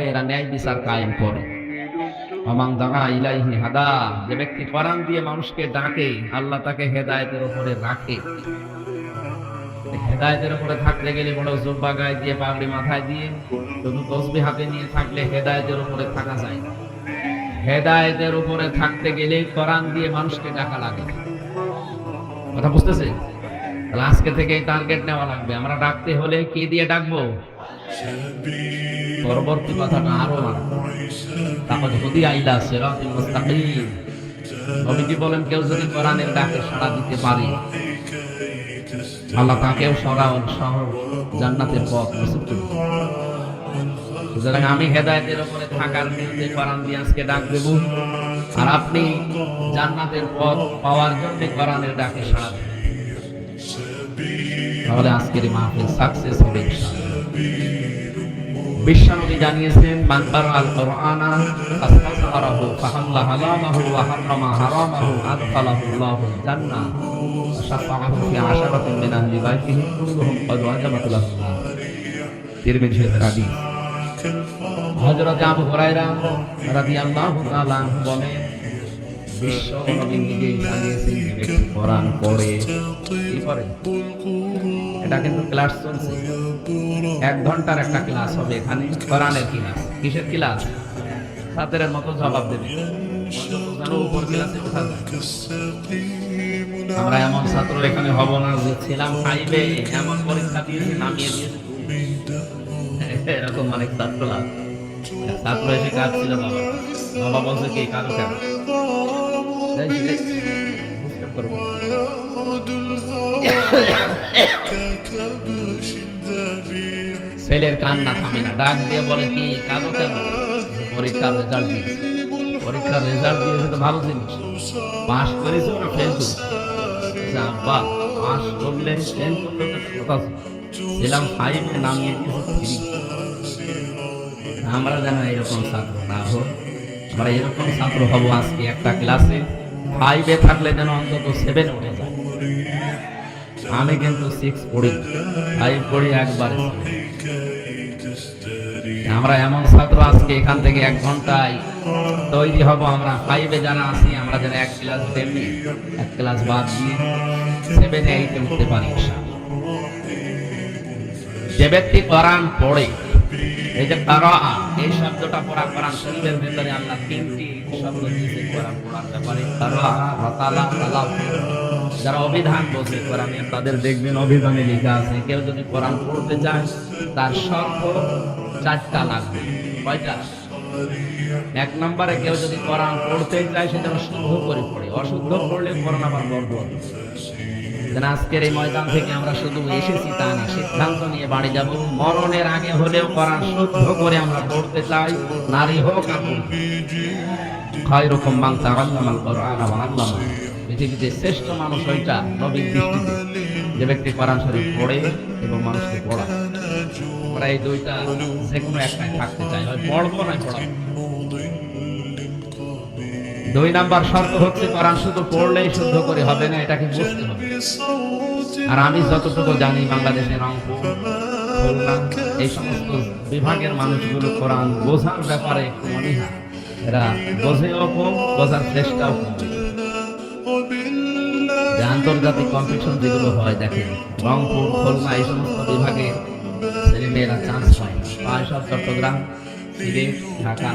এরা ন্যায় বিচার কায়েম করে। আমান দাআ ইলাইহি হাদা, যে ব্যক্তি কোরআন দিয়ে মানুষকে ডাকে আল্লাহ তাকে হেদায়েতের উপরে রাখে। হেদায়েতের উপরে থাকতে গেলে বড় জুব্বা গায়ে দিয়ে পাগড়ি মাথায় দিয়ে শুধু তসবিহ হাতে নিয়ে থাকলে হেদায়েতের উপরে থাকা যায় না। হেদায়েতের উপরে থাকতে গেলে কোরআন দিয়ে মানুষকে ডাকা লাগে। কথা বুঝতেছে? তাহলে আজকে থেকে টার্গেট নেওয়া লাগবে। আমরা ডাকতে হলে কি দিয়ে ডাকবো? পরবর্তী কথাটা আরো তারপর যদি আইলা সিরাতুল মুস্তাকিম, নবীজি বলেন কেউ যদি কোরআনের ডাকে সাড়া দিতে পারে আল্লাহ তাকেও সরাউন সহ জান্নাতের পথ নসিব করবেন। সুতরাং আমি হেদায়েতের উপরে থাকার নিয়তে কোরআন দিয়ে আজকে ডাক দেব, আর আপনি জান্নাতের পথ পাওয়ার জন্য কোরআনের ডাকে সাড়া দেবেন। তাহলে আজকের মাহফিল সাকসেস হবে ইনশাআল্লাহ। বিশ্বনবী জানিয়েছেন মান কারাআল কুরআনা ফাসতাগফারাহু ফাহাল্লা হালামাহু ওয়া হারামা হারামাহু আদখালাহু আল্লাহুল জান্নাহ ওয়া শাফাআহু ফি আশরাতিন মিন আহলি বাইতিহি কুল্লুহুম ক্বাদ ওয়াজাবাত লাহুম। তিরমিজি হাদিস। হযরত আবু হুরায়রা রাদিয়াল্লাহু তাআলা বলেন বিশ্বনবী নিজে জানিয়েছেন যে ব্যক্তি কোরআন পড়ে কি করে, এটা কিন্তু ক্লাস চলছে, 1 ঘন্টার একটা ক্লাস হবে এখানে, কোরআনের ক্লাস। কিসের ক্লাস? ছাত্রের মতো জবাব দেবে, উপর ক্লাসে ওঠা যায়। আমরা এমন ছাত্র এখানে হব না যে ছিলাম 5-এ এমন পরীক্ষা দিয়েছি নামিয়ে দিয়েছি, এরকম অনেক ছাত্র আছে। ছাত্র এসে কাজ ছিল, বাবা বলছে কি কাজ কেন ছেলের কান্না থামে না, ডাক দিয়ে বলে কি কাজও কেন? পরীক্ষার রেজাল্ট দিয়েছে। পরীক্ষার রেজাল্ট দিয়েছে তো ভালো জিনিস, পাস করেছে না ফেল করেছে? আব্বা পাস করলে ফেল করলে কথা ছিলাম 5-এ নামিয়ে দিয়েছে 3। আমরা যেন এরকম ছাত্র না হোক, আমরা এরকম ছাত্র হব আজকে একটা ক্লাসে 5-এ থাকলে যেন অন্তত 7 উঠে যায়। আমি কিন্তু 6 পড়ি, 5 পড়ি একবারে। আমরা এমন ছাত্র আজকে এখান থেকে 1 ঘন্টায় তৈরি হব। আমরা 5-এ যারা আছি আমরা যেন 1 ক্লাস দেবনি, 1 ক্লাস বাদ দিয়ে 7-এ 8-এ উঠতে পারি। যে ব্যক্তি কোরআন পড়ে, এই যে কারাআ এই শব্দটা পড়া, কোরআন শরীফের ভিতরে আল্লাহ 3টি শব্দ দিয়েছে কোরআন পড়ার ব্যাপারে। কারাআ, রাতালা, তালাও। যারা অভিধান বোঝে কোরআনে তাদের দেখবেন অভিধানে লেখা আছে কেউ যদি কোরআন পড়তে চায় তার শর্ত 4টা লাগবে। কয়টা? 1 নম্বরে কেউ যদি কোরআন পড়তে চায় সেটা শুদ্ধ করে পড়ে, অশুদ্ধ পড়লে কোরআন আবার বরবাদ। আজকের এই ময়দান থেকে আমরা শুধু এসেছি তা না, সিদ্ধান্ত নিয়ে বাড়ি যাব, মরণের আগে হলেও কোরআন শুদ্ধ করে আমরা পড়তে চাই, নারী হোক আর পুরুষ। খায়রুকুম মান তাআল্লামাল কুরআনা ওয়া আল্লামা। পৃথিবীতে শ্রেষ্ঠ মানুষ ওইটা নবীর দৃষ্টিতে যে ব্যক্তি কোরআন শরীফ পড়ে এবং মানুষকে পড়ায়। আমরা এই দুইটা যে কোনো একটাই থাকতে চাই, হয় পড়বো না পড়াবো। 2 নাম্বার শর্ত হচ্ছে কোরআন শুধু পড়লেই শুদ্ধ করে হবে না, এটাকে বুঝতে হবে। আর আমি যতটুকু জানি বাংলাদেশের রংপুর, খুলনা এই সমস্ত বিভাগের মানুষগুলো কোরআন বোঝার ব্যাপারে অনীহা, এরা বোঝেও কম, বোঝার চেষ্টাও কম। যে আন্তর্জাতিক কম্পিটিশন যেগুলো হয় দেখেন, রংপুর, খুলনা এই সমস্ত বিভাগে ছেলেমেয়েরা চান্স পায় না, পায় সব চট্টগ্রাম, সিলেট, ঢাকা।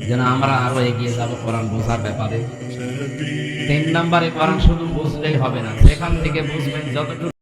যেন আমরা আরো এগিয়ে যাব কোরআন বোঝার ব্যাপারে। 3 নম্বরে কোরআন শুধু বুঝলেই হবে না, সেখান থেকে বুঝবেন যতটুকু